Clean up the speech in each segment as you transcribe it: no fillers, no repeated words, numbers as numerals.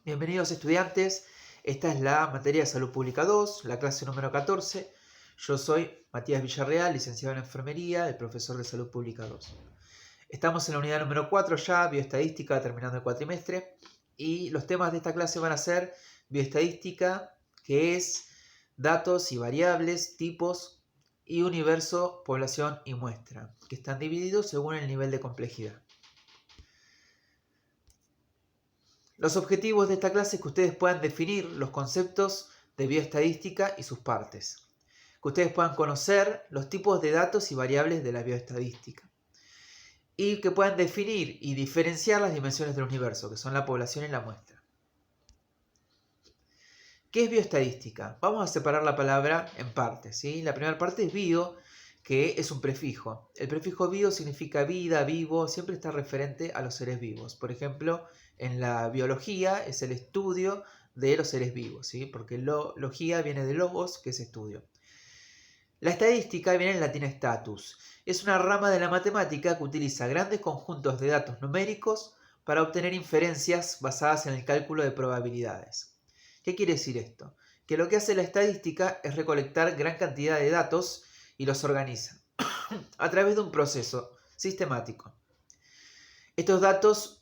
Bienvenidos estudiantes, esta es la materia de Salud Pública 2, la clase número 14. Yo soy Matías Villarreal, licenciado en Enfermería, el profesor de Salud Pública 2. Estamos en la unidad número 4 ya, bioestadística, terminando el cuatrimestre, y los temas de esta clase van a ser bioestadística, que es datos y variables, tipos, y universo, población y muestra, que están divididos según el nivel de complejidad. Los objetivos de esta clase es que ustedes puedan definir los conceptos de bioestadística y sus partes. Que ustedes puedan conocer los tipos de datos y variables de la bioestadística. Y que puedan definir y diferenciar las dimensiones del universo, que son la población y la muestra. ¿Qué es bioestadística? Vamos a separar la palabra en partes, ¿sí? La primera parte es bio, que es un prefijo. El prefijo bio significa vida, vivo, siempre está referente a los seres vivos. Por ejemplo, en la biología es el estudio de los seres vivos, ¿sí? Porque logía viene de logos, que es estudio. La estadística viene en latín status. Es una rama de la matemática que utiliza grandes conjuntos de datos numéricos para obtener inferencias basadas en el cálculo de probabilidades. ¿Qué quiere decir esto? Que lo que hace la estadística es recolectar gran cantidad de datos y los organiza a través de un proceso sistemático. Estos datos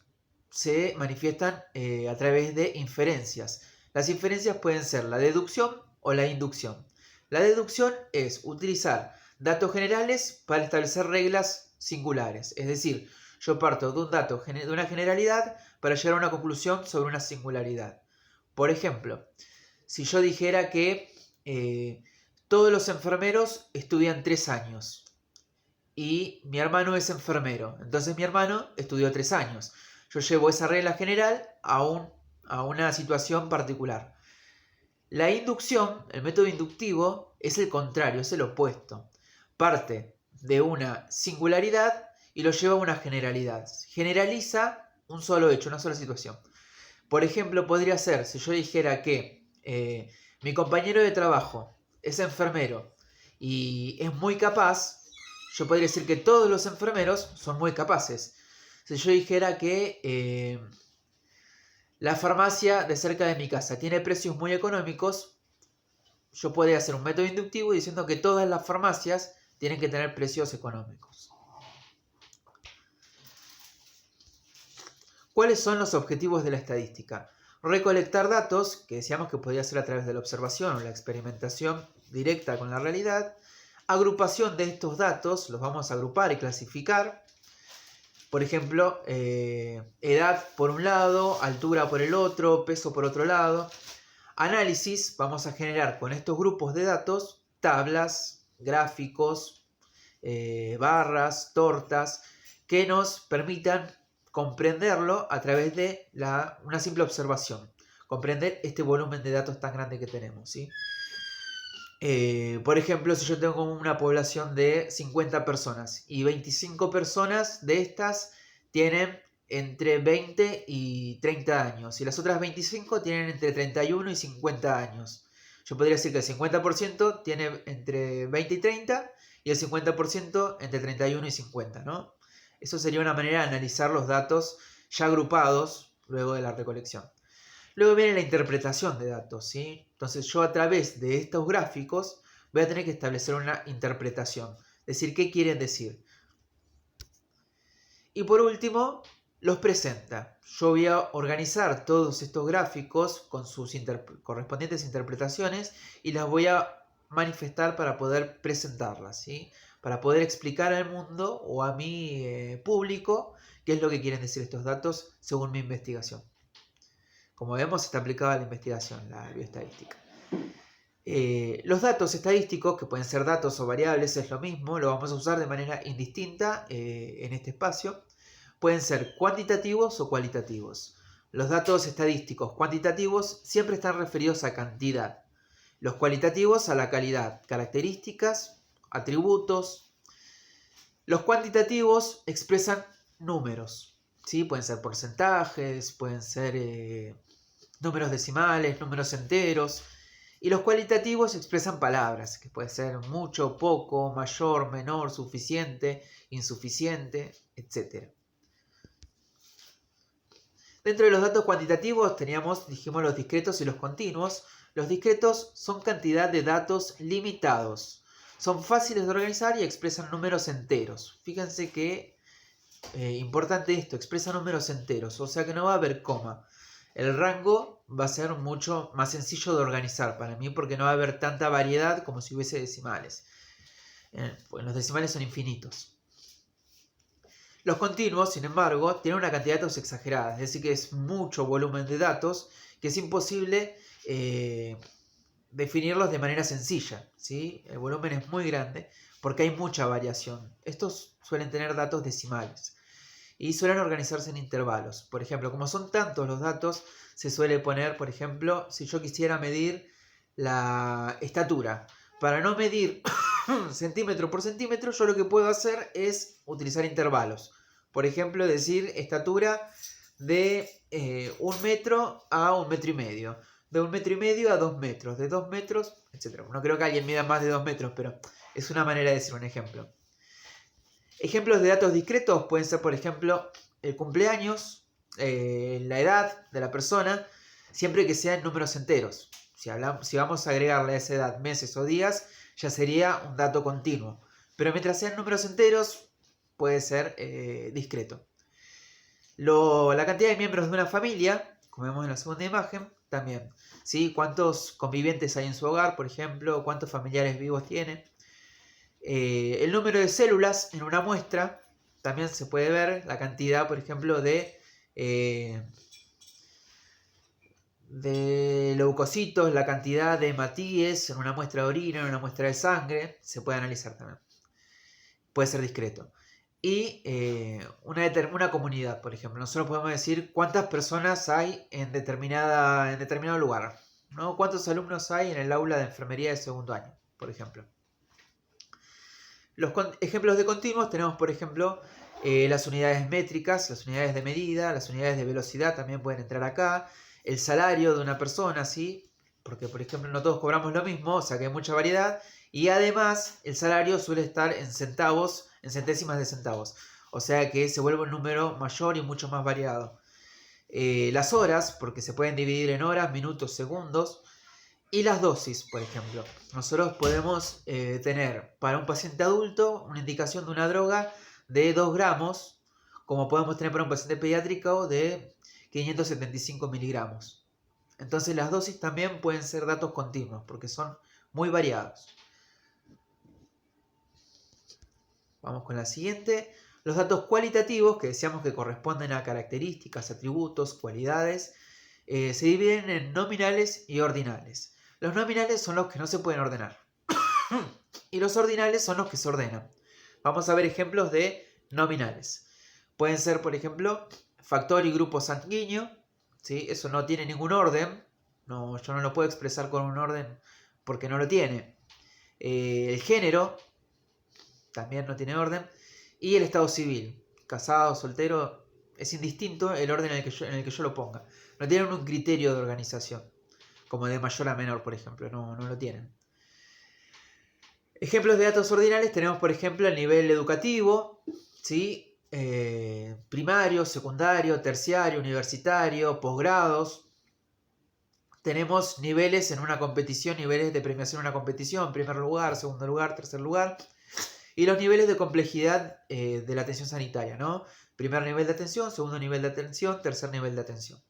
se manifiestan a través de inferencias. Las inferencias pueden ser la deducción o la inducción. La deducción es utilizar datos generales para establecer reglas singulares. Es decir, yo parto de un dato de una generalidad para llegar a una conclusión sobre una singularidad. Por ejemplo, si yo dijera que todos los enfermeros estudian 3 años y mi hermano es enfermero, entonces mi hermano estudió 3 años. Yo llevo esa regla general a una situación particular. La inducción, el método inductivo, es el contrario, es el opuesto. Parte de una singularidad y lo lleva a una generalidad. Generaliza un solo hecho, una sola situación. Por ejemplo, podría ser, si yo dijera que mi compañero de trabajo es enfermero y es muy capaz, yo podría decir que todos los enfermeros son muy capaces. Si yo dijera que la farmacia de cerca de mi casa tiene precios muy económicos, yo podría hacer un método inductivo diciendo que todas las farmacias tienen que tener precios económicos. ¿Cuáles son los objetivos de la estadística? Recolectar datos, que decíamos que podría ser a través de la observación o la experimentación directa con la realidad. Agrupación de estos datos, los vamos a agrupar y clasificar. Por ejemplo, edad por un lado, altura por el otro, peso por otro lado. Análisis, vamos a generar con estos grupos de datos tablas, gráficos, barras, tortas, que nos permitan comprenderlo a través de una simple observación. Comprender este volumen de datos tan grande que tenemos, ¿sí? Por ejemplo, si yo tengo una población de 50 personas y 25 personas de estas tienen entre 20 y 30 años y las otras 25 tienen entre 31 y 50 años. Yo podría decir que el 50% tiene entre 20 y 30 y el 50% entre 31 y 50, ¿no? Eso sería una manera de analizar los datos ya agrupados luego de la recolección. Luego viene la interpretación de datos, ¿sí? Entonces yo a través de estos gráficos voy a tener que establecer una interpretación. Es decir, ¿qué quieren decir? Y por último, los presenta. Yo voy a organizar todos estos gráficos con sus correspondientes interpretaciones y las voy a manifestar para poder presentarlas, ¿sí? Para poder explicar al mundo o a mi público qué es lo que quieren decir estos datos según mi investigación. Como vemos, está aplicada a la investigación, la bioestadística. Los datos estadísticos, que pueden ser datos o variables, es lo mismo, lo vamos a usar de manera indistinta en este espacio. Pueden ser cuantitativos o cualitativos. Los datos estadísticos cuantitativos siempre están referidos a cantidad. Los cualitativos a la calidad, características, atributos. Los cuantitativos expresan números, ¿sí? Pueden ser porcentajes, pueden ser números decimales, números enteros. Y los cualitativos expresan palabras, que puede ser mucho, poco, mayor, menor, suficiente, insuficiente, etc. Dentro de los datos cuantitativos dijimos los discretos y los continuos. Los discretos son cantidad de datos limitados. Son fáciles de organizar y expresan números enteros. Fíjense que importante esto, expresa números enteros, o sea que no va a haber coma. El rango va a ser mucho más sencillo de organizar para mí porque no va a haber tanta variedad como si hubiese decimales. Pues los decimales son infinitos. Los continuos, sin embargo, tienen una cantidad de datos exagerada, es decir que es mucho volumen de datos que es imposible definirlos de manera sencilla, ¿sí? El volumen es muy grande porque hay mucha variación. Estos suelen tener datos decimales y suelen organizarse en intervalos. Por ejemplo, como son tantos los datos, se suele poner, por ejemplo, si yo quisiera medir la estatura, para no medir centímetro por centímetro, yo lo que puedo hacer es utilizar intervalos. Por ejemplo, decir estatura de 1 metro a 1,5 metros. De 1,5 metros a 2 metros. De 2 metros, etc. No creo que alguien mida más de 2 metros, pero es una manera de decir un ejemplo. Ejemplos de datos discretos pueden ser, por ejemplo, el cumpleaños, la edad de la persona, siempre que sean números enteros. Si vamos a agregarle a esa edad meses o días, ya sería un dato continuo. Pero mientras sean números enteros, puede ser discreto. La cantidad de miembros de una familia, como vemos en la segunda imagen, también. ¿Sí? ¿Cuántos convivientes hay en su hogar, por ejemplo? ¿Cuántos familiares vivos tiene? El número de células en una muestra, también se puede ver la cantidad, por ejemplo, de leucocitos, la cantidad de hematíes en una muestra de orina, en una muestra de sangre, se puede analizar también. Puede ser discreto. Y una comunidad, por ejemplo. Nosotros podemos decir cuántas personas hay en determinado lugar, ¿no? Cuántos alumnos hay en el aula de enfermería de segundo año, por ejemplo. Los ejemplos de continuos tenemos, por ejemplo, las unidades métricas, las unidades de medida, las unidades de velocidad también pueden entrar acá. El salario de una persona, ¿sí? Porque, por ejemplo, no todos cobramos lo mismo, o sea que hay mucha variedad. Y además, el salario suele estar en centavos, en centésimas de centavos. O sea que se vuelve un número mayor y mucho más variado. Las horas, porque se pueden dividir en horas, minutos, segundos. Y las dosis, por ejemplo. Nosotros podemos tener para un paciente adulto una indicación de una droga de 2 gramos, como podemos tener para un paciente pediátrico de 575 miligramos. Entonces las dosis también pueden ser datos continuos, porque son muy variados. Vamos con la siguiente. Los datos cualitativos, que decíamos que corresponden a características, atributos, cualidades, se dividen en nominales y ordinales. Los nominales son los que no se pueden ordenar. Y los ordinales son los que se ordenan. Vamos a ver ejemplos de nominales. Pueden ser, por ejemplo, factor y grupo sanguíneo. ¿Sí? Eso no tiene ningún orden. No, yo no lo puedo expresar con un orden porque no lo tiene. El género también no tiene orden. Y el estado civil. Casado, soltero, es indistinto el orden en el que yo lo ponga. No tienen un criterio de organización. Como de mayor a menor, por ejemplo. No lo tienen. Ejemplos de datos ordinales tenemos, por ejemplo, el nivel educativo, ¿sí? Primario, secundario, terciario, universitario, posgrados. Tenemos niveles en una competición, niveles de premiación en una competición, primer lugar, segundo lugar, tercer lugar. Y los niveles de complejidad de la atención sanitaria, ¿no? Primer nivel de atención, segundo nivel de atención, tercer nivel de atención.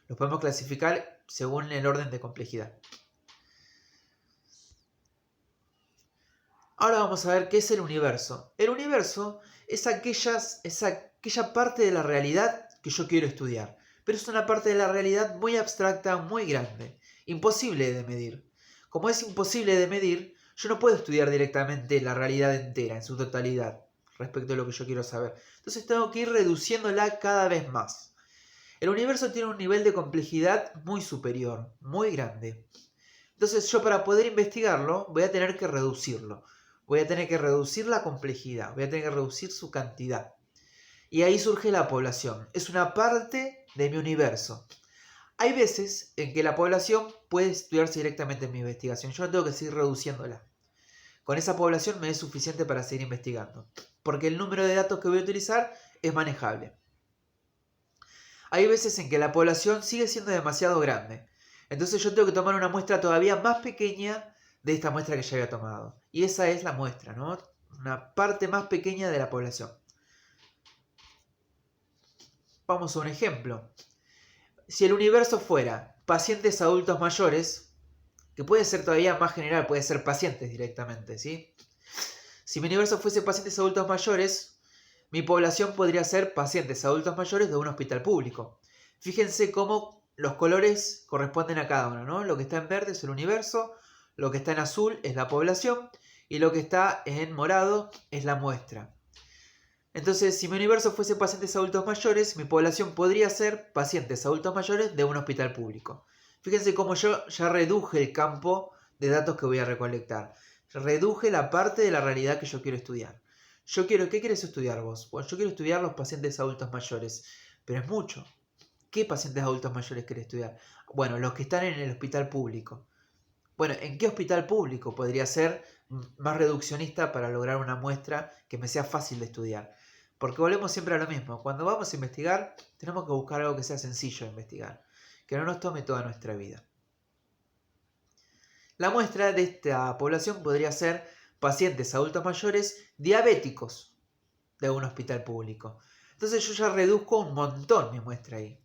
Los podemos clasificar según el orden de complejidad. Ahora vamos a ver qué es el universo. El universo es aquella parte de la realidad que yo quiero estudiar. Pero es una parte de la realidad muy abstracta, muy grande. Imposible de medir. Como es imposible de medir, yo no puedo estudiar directamente la realidad entera, en su totalidad, respecto a lo que yo quiero saber. Entonces tengo que ir reduciéndola cada vez más. El universo tiene un nivel de complejidad muy superior, muy grande. Entonces yo para poder investigarlo voy a tener que reducirlo. Voy a tener que reducir la complejidad, voy a tener que reducir su cantidad. Y ahí surge la población. Es una parte de mi universo. Hay veces en que la población puede estudiarse directamente en mi investigación. Yo no tengo que seguir reduciéndola. Con esa población me es suficiente para seguir investigando. Porque el número de datos que voy a utilizar es manejable. hay veces en que la población sigue siendo demasiado grande. Entonces yo tengo que tomar una muestra todavía más pequeña de esta muestra que ya había tomado. Y esa es la muestra, ¿no? Una parte más pequeña de la población. Vamos a un ejemplo. Si el universo fuera pacientes adultos mayores, que puede ser todavía más general, puede ser pacientes directamente, ¿sí? Si mi universo fuese pacientes adultos mayores, mi población podría ser pacientes adultos mayores de un hospital público. Fíjense cómo los colores corresponden a cada uno, ¿no? Lo que está en verde es el universo, lo que está en azul es la población y lo que está en morado es la muestra. Entonces, si mi universo fuese pacientes adultos mayores, mi población podría ser pacientes adultos mayores de un hospital público. Fíjense cómo yo ya reduje el campo de datos que voy a recolectar. Reduje la parte de la realidad que yo quiero estudiar. ¿Qué quieres estudiar vos? Bueno, yo quiero estudiar los pacientes adultos mayores, pero es mucho. ¿Qué pacientes adultos mayores querés estudiar? Bueno, los que están en el hospital público. Bueno, ¿en qué hospital público podría ser más reduccionista para lograr una muestra que me sea fácil de estudiar? Porque volvemos siempre a lo mismo. Cuando vamos a investigar, tenemos que buscar algo que sea sencillo de investigar, que no nos tome toda nuestra vida. La muestra de esta población podría ser pacientes adultos mayores diabéticos de un hospital público. Entonces yo ya reduzco un montón mi muestra ahí.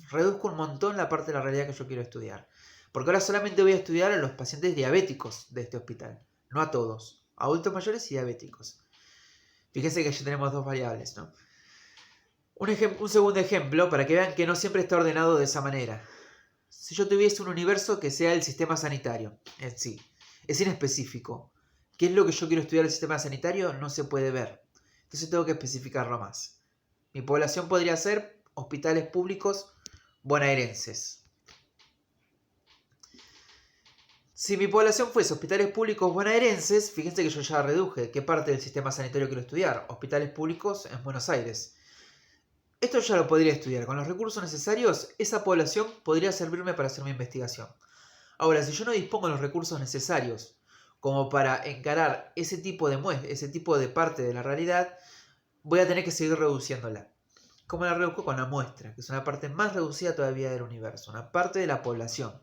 Reduzco un montón la parte de la realidad que yo quiero estudiar. Porque ahora solamente voy a estudiar a los pacientes diabéticos de este hospital. No a todos. Adultos mayores y diabéticos. Fíjense que ya tenemos dos variables, ¿no? Un segundo ejemplo para que vean que no siempre está ordenado de esa manera. Si yo tuviese un universo que sea el sistema sanitario en sí, es inespecífico. ¿Qué es lo que yo quiero estudiar del sistema sanitario? No se puede ver. Entonces tengo que especificarlo más. Mi población podría ser hospitales públicos bonaerenses. Si mi población fuese hospitales públicos bonaerenses, fíjense que yo ya reduje qué parte del sistema sanitario quiero estudiar. Hospitales públicos en Buenos Aires. Esto ya lo podría estudiar. Con los recursos necesarios, esa población podría servirme para hacer mi investigación. Ahora, si yo no dispongo de los recursos necesarios como para encarar ese tipo de parte de la realidad, voy a tener que seguir reduciéndola. ¿Cómo la reduzco? Con la muestra, que es una parte más reducida todavía del universo, una parte de la población.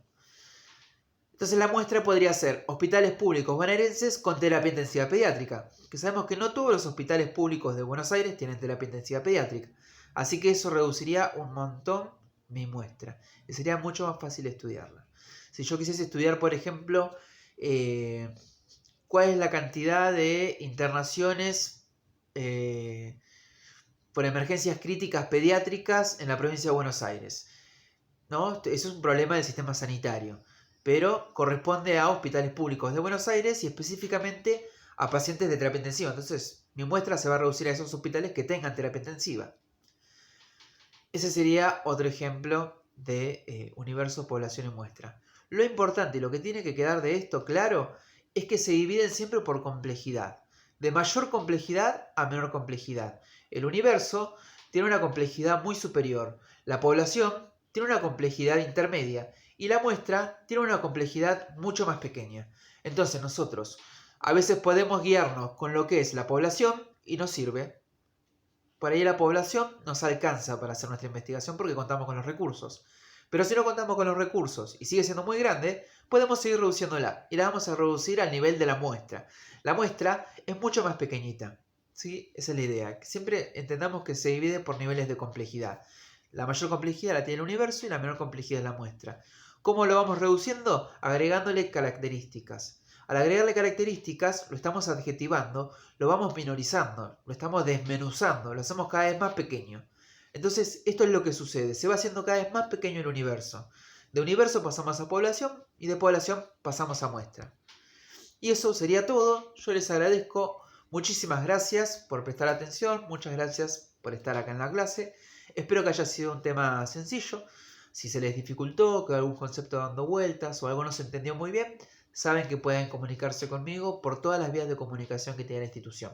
Entonces la muestra podría ser hospitales públicos bonaerenses con terapia intensiva pediátrica, que sabemos que no todos los hospitales públicos de Buenos Aires tienen terapia intensiva pediátrica, así que eso reduciría un montón mi muestra y sería mucho más fácil estudiarla. Si yo quisiese estudiar, por ejemplo, cuál es la cantidad de internaciones por emergencias críticas pediátricas en la provincia de Buenos Aires, ¿no? Eso es un problema del sistema sanitario, pero corresponde a hospitales públicos de Buenos Aires y específicamente a pacientes de terapia intensiva. Entonces, mi muestra se va a reducir a esos hospitales que tengan terapia intensiva. Ese sería otro ejemplo de universo, población y muestra. Lo importante y lo que tiene que quedar de esto claro es que se dividen siempre por complejidad. De mayor complejidad a menor complejidad. El universo tiene una complejidad muy superior. La población tiene una complejidad intermedia. Y la muestra tiene una complejidad mucho más pequeña. Entonces nosotros a veces podemos guiarnos con lo que es la población y nos sirve. Por ahí la población nos alcanza para hacer nuestra investigación porque contamos con los recursos. Pero si no contamos con los recursos y sigue siendo muy grande, podemos seguir reduciéndola y la vamos a reducir al nivel de la muestra. La muestra es mucho más pequeñita, ¿sí? Esa es la idea. Siempre entendamos que se divide por niveles de complejidad. La mayor complejidad la tiene el universo y la menor complejidad es la muestra. ¿Cómo lo vamos reduciendo? Agregándole características. Al agregarle características, lo estamos adjetivando, lo vamos minorizando, lo estamos desmenuzando, lo hacemos cada vez más pequeño. Entonces, esto es lo que sucede, se va haciendo cada vez más pequeño el universo. De universo pasamos a población y de población pasamos a muestra. Y eso sería todo. Yo les agradezco. Muchísimas gracias por prestar atención, muchas gracias por estar acá en la clase. Espero que haya sido un tema sencillo. Si se les dificultó, que algún concepto dando vueltas o algo no se entendió muy bien, saben que pueden comunicarse conmigo por todas las vías de comunicación que tiene la institución,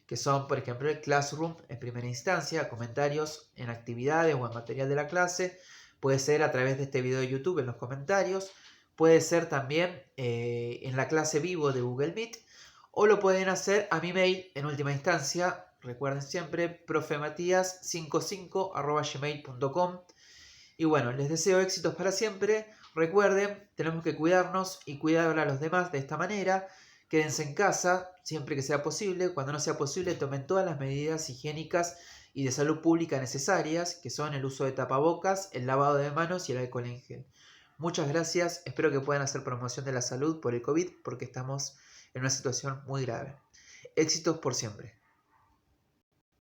que son, por ejemplo, el Classroom en primera instancia, comentarios en actividades o en material de la clase, puede ser a través de este video de YouTube en los comentarios, puede ser también en la clase vivo de Google Meet, o lo pueden hacer a mi mail en última instancia, Recuerden siempre, profematías55@gmail.com. Y bueno, les deseo éxitos para siempre. Recuerden, tenemos que cuidarnos y cuidar a los demás de esta manera. Quédense en casa siempre que sea posible. Cuando no sea posible, tomen todas las medidas higiénicas y de salud pública necesarias, que son el uso de tapabocas, el lavado de manos y el alcohol en gel. Muchas gracias. Espero que puedan hacer promoción de la salud por el COVID, porque estamos en una situación muy grave. Éxitos por siempre.